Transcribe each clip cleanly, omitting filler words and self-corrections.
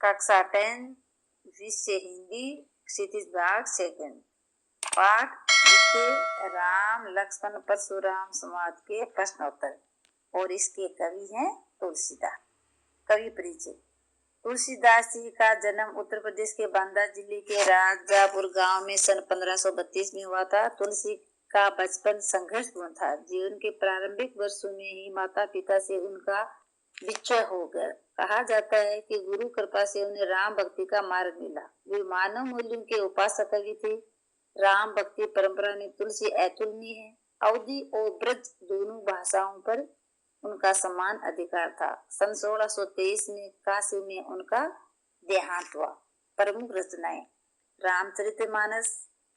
कक्षा 10 विषय हिंदी क्षितिज भाग 2 पाठ विषय राम लक्ष्मण परशुराम संवाद के प्रश्नोत्तर और इसके कवि हैं तुलसीदास। कवि परिचय। तुलसीदास जी का जन्म उत्तर प्रदेश के बांदा जिले के राजापुर गांव में सन 1532 में हुआ था। तुलसी का बचपन संघर्षपूर्ण था। जीवन के प्रारंभिक वर्षों में ही माता पिता से उनका विच्छेद हो गया। कहा जाता है कि गुरु कृपा से उन्हें राम भक्ति का मार्ग मिला। वे मानव मूल्यों के उपासक कवि थे। राम भक्ति परंपरा में तुलसी अतुलनीय है। अवधी और ब्रज दोनों भाषाओं पर उनका समान अधिकार था। सन 1623 में काशी में उनका देहांत हुआ। प्रमुख रचनाएं रामचरितमानस,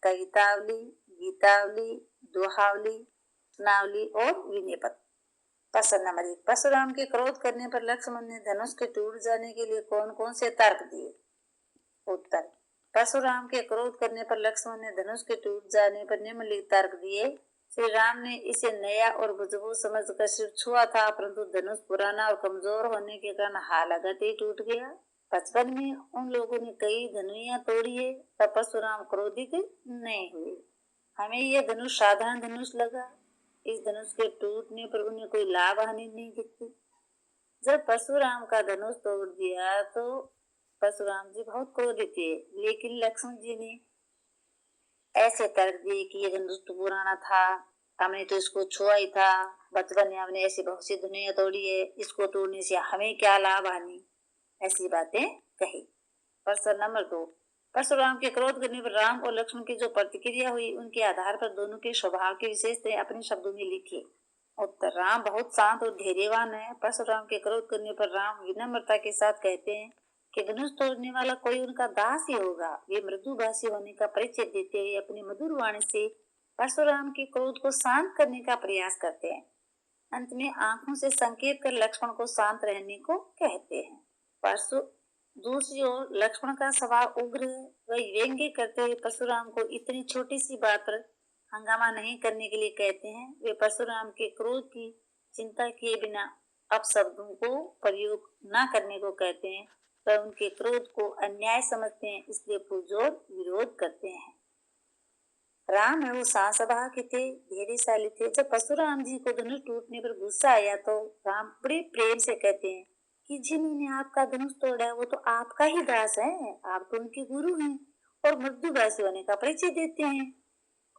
कवितावली, गीतावली, दोहावली, रत्नावली और विनय पत्र। प्रश्न नंबर 1, परशुराम के क्रोध करने पर लक्ष्मण ने धनुष के टूट जाने के लिए कौन कौन से तर्क दिए? उत्तर, परशुराम के क्रोध करने पर लक्ष्मण ने धनुष के टूट जाने पर निम्नलिखित तर्क दिए। श्री राम ने इसे नया और मजबूत समझकर सिर्फ छुआ था, परंतु धनुष पुराना और कमजोर होने के कारण हालांकि ही टूट गया। बचपन में उन लोगों ने कई धनुइयां तोड़ी है, तब परशुराम क्रोधित नहीं हुए। हमें यह धनुष साधारण धनुष लगा। इस धनुष के टूटने पर उन्हें कोई लाभ हानि नहीं दिखती। जब परशुराम का धनुष तोड़ दिया तो परशुराम जी बहुत क्रोधित थे, लेकिन लक्ष्मण जी ने ऐसे तर्क दिए कि यह धनुष तो पुराना था, हमने तो इसको छुआ ही था, बचपन में हमने ऐसी बहुत सी दुनिया तोड़ी है, इसको तोड़ने से हमें क्या लाभ हानि, ऐसी बातें कही। प्रश्न नंबर 2, परशुराम के क्रोध करने पर राम और लक्ष्मण की जो प्रतिक्रिया हुई, उनके आधार पर दोनों के स्वभाव की विशेषताएं अपने शब्दों में लिखिए। उत्तर, राम बहुत शांत और धैर्यवान है। परशुराम के क्रोध करने पर राम विनम्रता के साथ कहते हैं कि धनुष तोड़ने वाला कोई उनका दास ही होगा। वे मृदुभाषी होने का परिचय देते हुए अपनी मधुर वाणी से परशुराम के क्रोध को शांत करने का प्रयास करते हैं। अंत में आंखों से संकेत कर लक्ष्मण को शांत रहने को कहते हैं। दूसरी ओर लक्ष्मण का स्वभाव उग्र है। वह व्यंग्य करते हुए परशुराम को इतनी छोटी सी बात पर हंगामा नहीं करने के लिए कहते हैं। वे परशुराम के क्रोध की चिंता किए बिना अपशब्दों को प्रयोग न करने को कहते हैं। वह उनके क्रोध को अन्याय समझते हैं, इसलिए पुरजोर विरोध करते हैं। राम है वो शांत स्वभाव के थे, धैर्यशाली थे। जब परशुराम जी को धनुष टूटने पर गुस्सा आया तो राम बड़े प्रेम से कहते हैं कि जिन्होंने आपका धनुष तोड़ा है वो तो आपका ही दास है, आप तो उनके गुरु हैं, और मृदुभाषी होने का परिचय देते हैं,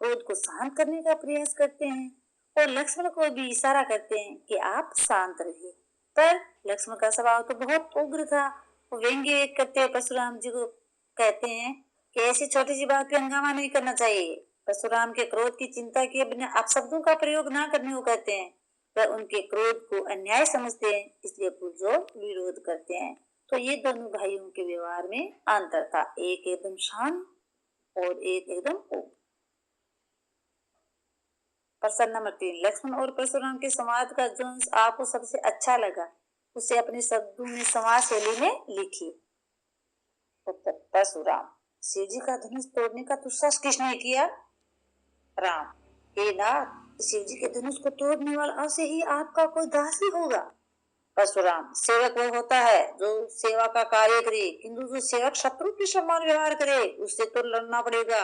क्रोध को शांत करने का प्रयास करते हैं और लक्ष्मण को भी इशारा करते हैं कि आप शांत रहिए। पर लक्ष्मण का स्वभाव तो बहुत उग्र था। वो व्यंग्य करते परशुराम जी को कहते हैं कि ऐसी छोटी सी बात पे हंगामा नहीं करना चाहिए। परशुराम के क्रोध की चिंता किए बिना अपशब्दों का प्रयोग न करने को कहते हैं। वह उनके क्रोध को अन्याय समझते हैं, इसलिए पुरजोर विरोध करते हैं। तो ये दोनों भाइयों के व्यवहार में अंतर था, एक एकदम शांत और एक एकदम उग्र। प्रश्न नंबर 3, लक्ष्मण और परशुराम के संवाद का जो अंश आपको सबसे अच्छा लगा उसे अपने शब्दों में संवाद शैली में लिखिए। उत्तर, परशुराम, शिव जी का धनुष तोड़ने का दुस्साहस किसने किया? राम, हे नाथ, शिव जी के धनुष को तोड़ने वाला अवश्य ही आपका कोई दास ही होगा। परशुराम, सेवक वो होता है जो सेवा का कार्य करे, किंतु जो सेवक शत्रु के समान व्यवहार करे उससे तो लड़ना पड़ेगा।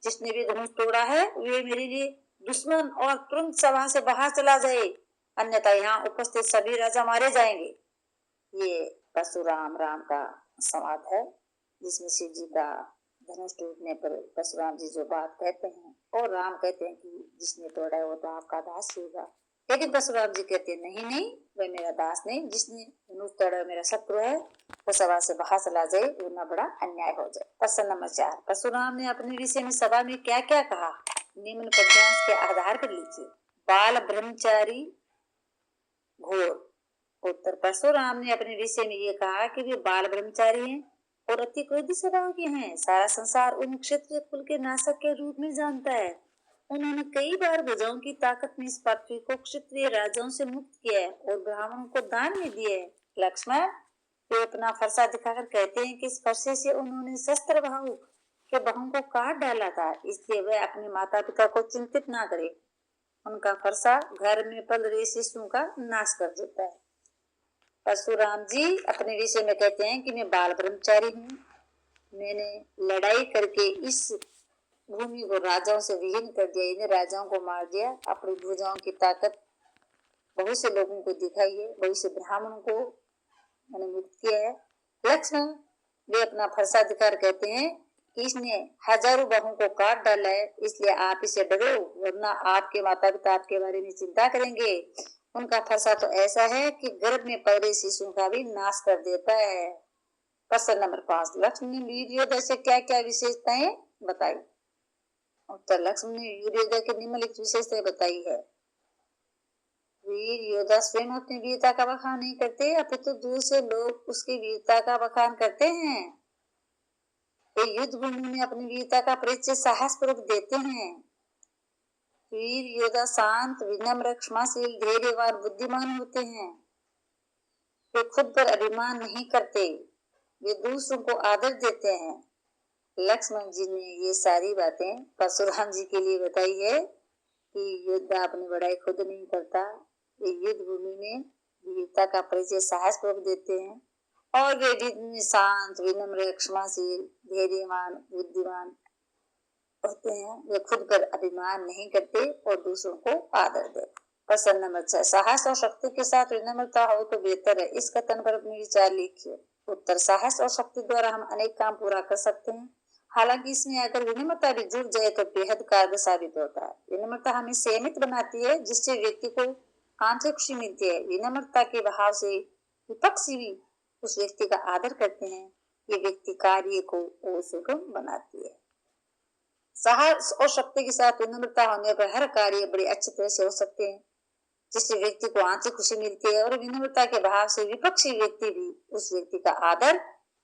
जिसने भी धनुष तोड़ा है वे मेरे लिए दुश्मन और तुरंत सभा से बाहर चला जाए, अन्यथा यहाँ उपस्थित सभी राजा मारे जाएंगे। ये परशुराम राम का संवाद है, जिसमें शिव जी का धनुष टूटने पर परशुराम जी जो बात कहते हैं और राम कहते हैं कि जिसने तोड़ा है वो तो आपका दास होगा। लेकिन परशुराम जी कहते हैं नहीं नहीं, वह मेरा दास नहीं, जिसने धनुष तोड़ा मेरा शत्रु है, वो सभा से बाहर चला जाए, वरना बड़ा अन्याय हो जाए। प्रश्न नंबर 4, परशुराम ने अपने विषय में सभा में क्या क्या कहा? निम्न पद्यांश के आधार पर लिखिए। बाल ब्रह्मचारी घोर। उत्तर, परशुराम ने अपने विषय में ये कहा कि वे बाल ब्रह्मचारी हैं और अति क्रोधी स्वभाव के हैं। सारा संसार उन क्षत्रिय कुल के नाशक के रूप में जानता है। उन्होंने कई बार भुजाओं की ताकत में इस पृथ्वी को क्षत्रिय राजाओं से मुक्त किया है और ब्राह्मणों को दान में दिया है। लक्ष्मण, वे अपना फरसा दिखाकर कहते हैं कि इस फरसे से उन्होंने शस्त्र भाव के बहुओं को काट डाला था, इसलिए वह अपने माता पिता को चिंतित ना करे। उनका फरसा घर में पल रहे शिशुओं का नाश कर देता है। परशुराम जी अपने विषय में कहते हैं कि मैं बाल ब्रह्मचारी हूँ, मैंने लड़ाई करके इस भूमि को राजाओं से विहीन कर दिया, इन्हें राजाओं को मार दिया, अपनी भुजाओं की ताकत बहुत से लोगों को दिखाई है, बहुत से ब्राह्मणों को मैंने मुक्त किया है। लक्ष्मण वे अपना फरसाधिकार कहते हैं कि इसने हजारों बहुओं को काट डाला है, इसलिए आप इसे डरो, वरना आपके माता पिता आपके बारे में चिंता करेंगे। उनका फरसा तो ऐसा है कि गर्भ में पल रहे शिशुओं का भी नाश कर देता है। प्रश्न नंबर 5, लक्ष्मण ने वीर योद्धा से क्या क्या विशेषताएं बताई? उत्तर, लक्ष्मण ने वीर योद्धा की निम्नलिखित विशेषताएं बताई है। वीर योद्धा स्वयं अपनी वीरता का बखान नहीं करते, अपितु दूर से लोग उसकी वीरता का बखान करते हैं। वे युद्ध भूमि में अपनी वीरता का परिचय साहस पूर्वक देते हैं। वीर योद्धा शांत, विनम्र, क्षमाशील, धैर्यवान, बुद्धिमान होते हैं। वे खुद पर अभिमान नहीं करते, वे दूसरों को आदर देते हैं। लक्ष्मण जी ने ये सारी बातें परशुराम जी के लिए बताई है कि योद्धा अपनी बड़ाई खुद नहीं करता, वे युद्ध भूमि में वीरता का परिचय साहस पूर्वक देते हैं और वे शांत, विनम्र, क्षमाशील, धैर्यवान, बुद्धिमान होते हैं। वे खुद पर अभिमान नहीं करते और दूसरों को आदर देते। प्रश्न नंबर 6, साहस और शक्ति के साथ विनम्रता हो तो बेहतर है, इस कथन पर अपने विचार लिखिए। उत्तर, साहस और शक्ति द्वारा हम अनेक काम पूरा कर सकते हैं, हालांकि इसमें अगर विनम्रता भी जुड़ जाए तो बेहद कारगर साबित होता है। विनम्रता हमें संयमित बनाती है, जिससे व्यक्ति को आंतरिक खुशी मिलती है। विनम्रता के भाव से विपक्षी भी उस व्यक्ति का आदर करते हैं, ये व्यक्ति कार्य को और सुगम बनाती है। साहस और शक्ति के साथ विनम्रता होने पर हर कार्य बड़ी अच्छी तरह से हो सकते हैं, जिससे व्यक्ति को आंतरिक खुशी मिलती है और विनम्रता के भाव से विपक्षी व्यक्ति भी उस व्यक्ति का आदर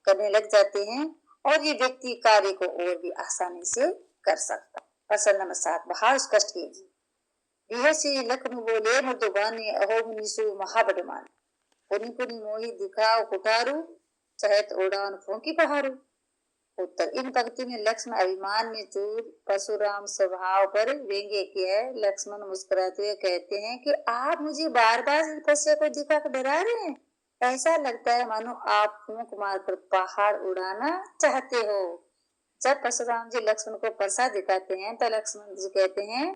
करने लग जाते हैं और ये व्यक्ति कार्य को और भी आसानी से कर सकता। प्रश्न नंबर 7, भाव स्पष्ट कीजिए। लखनऊ बोले मृदुबानी अहो मुनिसु महाबडमान, पुनि पुनि मोहि दिखाओ कुठारू, चहत उड़ान फूंकी पहाड़ू। उत्तर, इन पंक्ति में लक्ष्मण अभिमान में चूर परशुराम स्वभाव पर व्यंग्य किया है। लक्ष्मण मुस्कुराते हुए कहते हैं कि आप मुझे बार बार तपस्या को दिखाकर डरा रहे हैं, ऐसा लगता है मानो आप फूंक मारकर पहाड़ उड़ाना चाहते हो। जब परशुराम जी लक्ष्मण को प्रसाद दिखाते हैं तो लक्ष्मण जी कहते हैं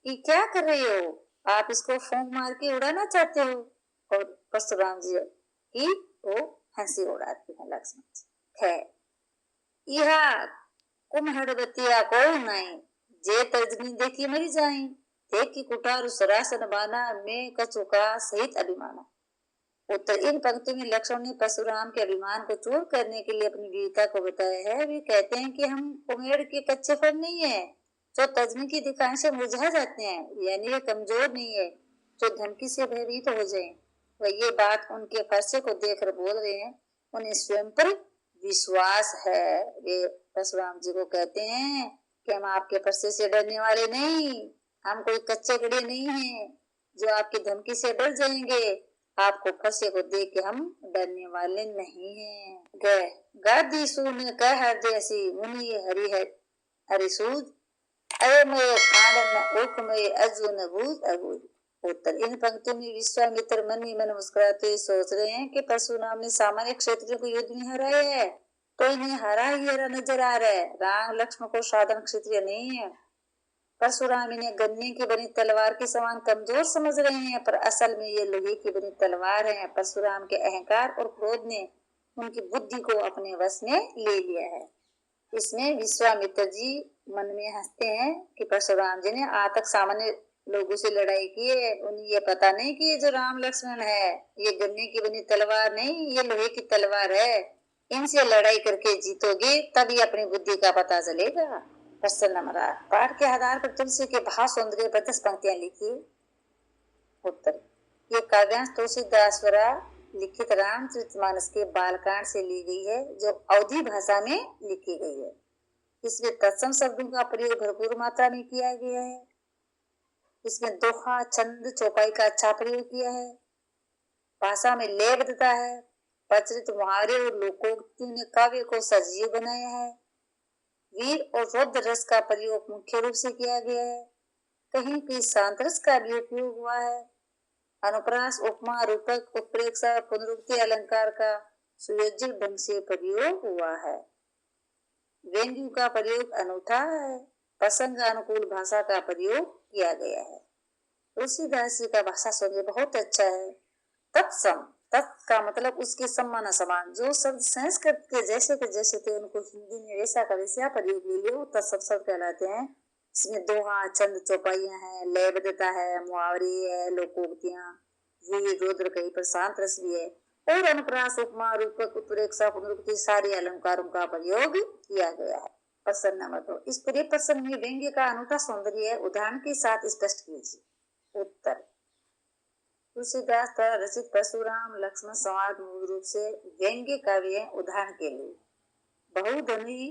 कि क्या कर रहे हो, आप इसको फूंक मार के उड़ाना चाहते हो, और परशुराम जी की वो हंसी उड़ाते हैं लक्ष्मण जी। है यह कुम्हड़बतिया को नहीं, जे तर्जनी देखी मरी जाई, देखी कुठार सरासन बाना, में कचुका सहित अभिमाना। उत्तर, इन पंक्ति में लक्ष्मण ने परशुराम के अभिमान को चूर करने के लिए अपनी वीरता को बताया है। वे कहते हैं कि हम कुम्हेड़ के कच्चे फल नहीं है जो तर्जनी की दिखाने से मुरझा जाते हैं, यानी वे कमजोर नहीं है जो धमकी से भयभीत हो जाए। वह ये बात उनके फरसे को देखकर बोल रहे हैं, उन्हें स्वयं पर विश्वास है। वे परशुराम जी को कहते हैं कि हम आपके फरसे से डरने वाले नहीं, हम कोई कच्चे गड़े नहीं हैं जो आपकी धमकी से डर जाएंगे, आपको फरसे को देख के हम डरने वाले नहीं हैं। गादी सून कह हरदेसी मुनि हरि है हरिसूद, अयमय खांड ओखमय अर्जुन भूत अबूझ। उत्तर, इन पंक्तियों में विश्वामित्र मन ही मन मुस्कुराते सोच रहे हैं कि परशुराम ने सामान्य क्षत्रियों को युद्ध में हराया है तो इन्हें हरा ही हरा नजर आ रहा है। राम लक्ष्मण को साधारण क्षत्रिय नहीं है, परशुराम इन्हें गन्ने की बनी तलवार के समान कमजोर समझ रहे हैं, पर असल में ये लोहे की बनी तलवार है। परशुराम के अहंकार और क्रोध ने उनकी बुद्धि को अपने वश में ले लिया है। इसमें विश्वामित्र जी मन में हंसते हैं कि परशुराम जी ने आज तक सामान्य लोगों से लड़ाई की है, उन्हें ये पता नहीं कि ये जो राम लक्ष्मण है ये गन्ने की बनी तलवार नहीं, ये लोहे की तलवार है, इनसे लड़ाई करके जीतोगे तभी अपनी बुद्धि का पता चलेगा। प्रश्न नंबर 8, पाठ के आधार पर तुलसी के भाव सौंदर्य पर 10 पंक्तियां लिखिए। उत्तर, ये काव्यांश तुलसीदास द्वारा लिखित रामचरितमानस के बालकांड से ली गई है जो अवधी भाषा में लिखी गई है। इसमें तत्सम शब्दों का प्रयोग भरपूर मात्रा में किया गया है। इसमें दोहा, छंद, चौपाई का अच्छा प्रयोग किया है। भाषा में लयबद्धता है। प्रचलित मुहावरे और लोकोक्तियों ने काव्य को सजीव बनाया है। वीर और रौद्र रस का प्रयोग मुख्य रूप से किया गया है। कहीं कहीं शांत रस का भी उपयोग हुआ है। अनुप्रास, उपमा, रूपक, उत्प्रेक्षा, पुनरुक्ति अलंकार का सुयोजित ढंग से प्रयोग हुआ है। व्यंग्यों का प्रयोग अनूठा है। प्रसंग अनुकूल भाषा का प्रयोग किया गया है। तुलसीदास जी का भाषा सुनिए, बहुत अच्छा है। तत्सम, तत् का मतलब उसके समान समान। जो शब्द संस्कृत के जैसे थे उनको हिंदी में वैसा का वैसा प्रयोग ले लियो, तत्सम शब्द कहलाते हैं। इसमें दोहा, छंद, चौपाइयां हैं, लयबद्धता है, मुहावरे है, लोकोक्तियां, वीर, रौद्र, कहीं पर शांत रस भी है। और अनुप्रास, उपमा, रूपक, उत्प्रेक्षा, पुनरुक्ति सारे अलंकारों का प्रयोग किया गया है। प्रश्न नंबर 2, इस पूरे प्रसंग में व्यंग्य का अनूठा सौंदर्य है, उदाहरण के साथ स्पष्ट कीजिए। उत्तर, तुलसीदास द्वारा रचित परशुराम लक्ष्मण संवाद मूल रूप से व्यंग्य काव्य है। उदाहरण के लिए, बहुधनी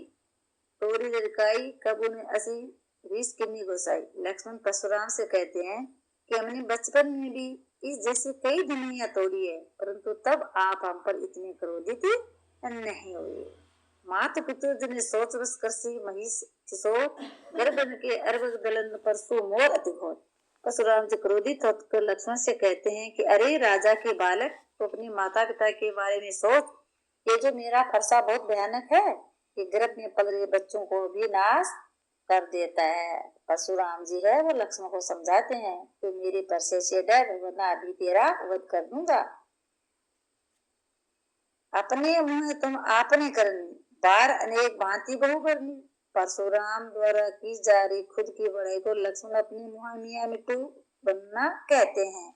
तोरी लड़काई कब उन्हें असी रीस किन्नी गोसाई। लक्ष्मण परशुराम से कहते हैं कि हमने बचपन में भी इस जैसे कई दुनिया तोड़ी है, परंतु तब आप हम पर इतने क्रोधित नहीं हुए। मात पितृ ने सोच बस करसी महिष गर्भन के अर्भ दलन पर सो मोर अति घोर। परशुराम जी क्रोधित होकर लक्ष्मण से कहते हैं कि अरे राजा के बालक, तो अपनी माता पिता के बारे में सोच। ये जो मेरा फरसा बहुत भयानक है, कि गर्भ में पल रहे बच्चों को भी नाश कर देता है। परशुराम जी है वो लक्ष्मण को समझाते हैं कि मेरे परसे से डर, वरना अभी तेरा वध कर दूंगा। अपने मुंह तुम आपने करनी, बार अनेक भांति बहु करनी। परशुराम द्वारा की जा रही खुद की बड़ाई को लक्ष्मण अपने मुहा मिया मिट्टू बनना कहते हैं।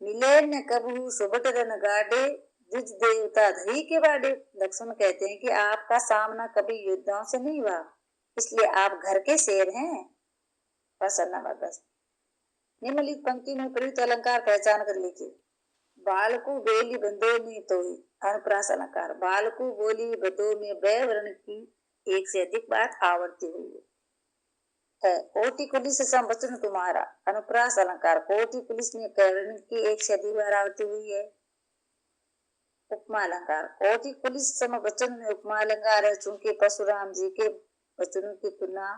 मिले न कबू सुबट रन गाड़े, द्विज देवता धरी के बाड़े। लक्ष्मण कहते हैं कि आपका सामना कभी योद्धाओं से नहीं हुआ, इसलिए आप घर के शेर हैं। प्रश्न नंबर 10, निम्नलिखित पंक्ति में प्रयुक्त अलंकार पहचान कर लीजिए। बालकु बेली बंदो में तोई, अनुप्रास अलंकार। बालकु बोली बंदो में बै वर्ण की एक से अधिक बार आवर्ती हुई है। कोटि कुलिस सम वचन तुम्हारा, अनुप्रास अलंकार। कोटि कुलिस में वर्ण की एक से अधिक बार आवर्ती हुई है। उपमा अलंकार। कोटि कुलिस सम वचन में उपमा अलंकार है, चूंकि परशुराम जी के वचनों की तुलना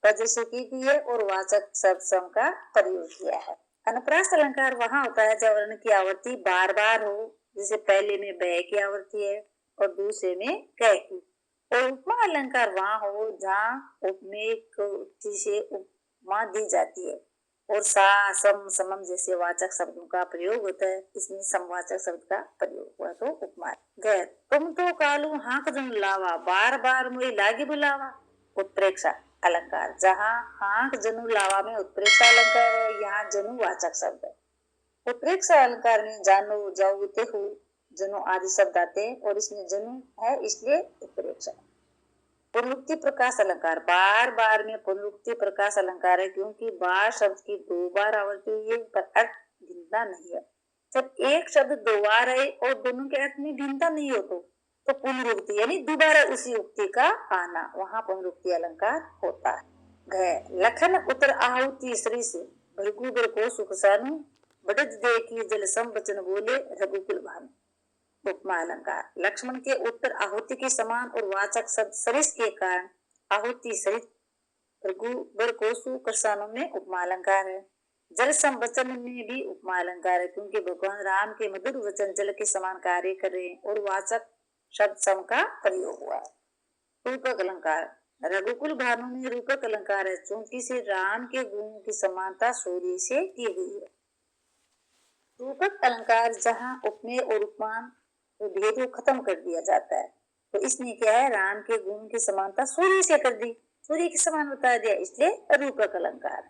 पद से की गई है और वाचक शब्द सम का प्रयोग किया है। अनुप्रास अलंकार वहाँ होता है जब वर्ण की आवर्ती बार बार हो, जैसे पहले में बै की आवर्ती है और दूसरे में कै की। और उपमा अलंकार वहाँ हो जहाँ उपमेय से उपमा दी जाती है और सा, सम, समम जैसे वाचक शब्दों का प्रयोग होता है। इसमें समवाचक शब्द का प्रयोग हुआ तो उपमा। गैर, तुम तो कालू हाँक जन लावा, बार बार मुझे लागे बुलावा। उत्प्रेक्षा अलंकार। जहाँ हाँक जनु लावा में उत्प्रेक्षा अलंकार है, यहाँ जनु वाचक शब्द है। उत्प्रेक्षा अलंकार में जानो, जाऊ, तेहु, जनु आदि शब्द आते हैं और इसमें जनु है इसलिए उत्प्रेक्षा। पुनरुक्ति प्रकाश अलंकार। बार बार में पुनरुक्ति प्रकाश अलंकार है, क्योंकि बार शब्द की दो बार आवर्ती हुई है पर अर्थ भिन्नता नहीं है। जब एक शब्द दो बार है और दोनों के अर्थ में भिन्नता नहीं हो तो पुनरुक्ति यानी दोबारा उसी उक्ति का आना, वहाँ पुनरुक्ति अलंकार होता है। लखन उतर आहुति श्री से भृगुबर को सुख सानु, बड़द दे की जल सम वचन बोले रघुकुल भानु। उपमा अलंकार। लक्ष्मण के उत्तर आहुति के समान और वाचक शब्द सरिस के कारण आहुति सरित भृगुबर को सुकसानु में उपमा अलंकार है। जल सम वचन में भी उपमा अलंकार है, क्योंकि भगवान राम के मधुर वचन जल के समान कार्य कर रहे हैं और वाचक शब्द सम का प्रयोग हुआ है। रूपक अलंकार। रघुकुल भानु में रूपक अलंकार है, चूंकि से राम के गुणों की समानता सूर्य से की गई है। रूपक अलंकार जहाँ उपमेय और उपमान तो भेद को खत्म कर दिया जाता है, तो इसमें क्या है, राम के गुण की समानता सूर्य से कर दी, सूर्य के समान बता दिया, इसलिए रूपक अलंकार।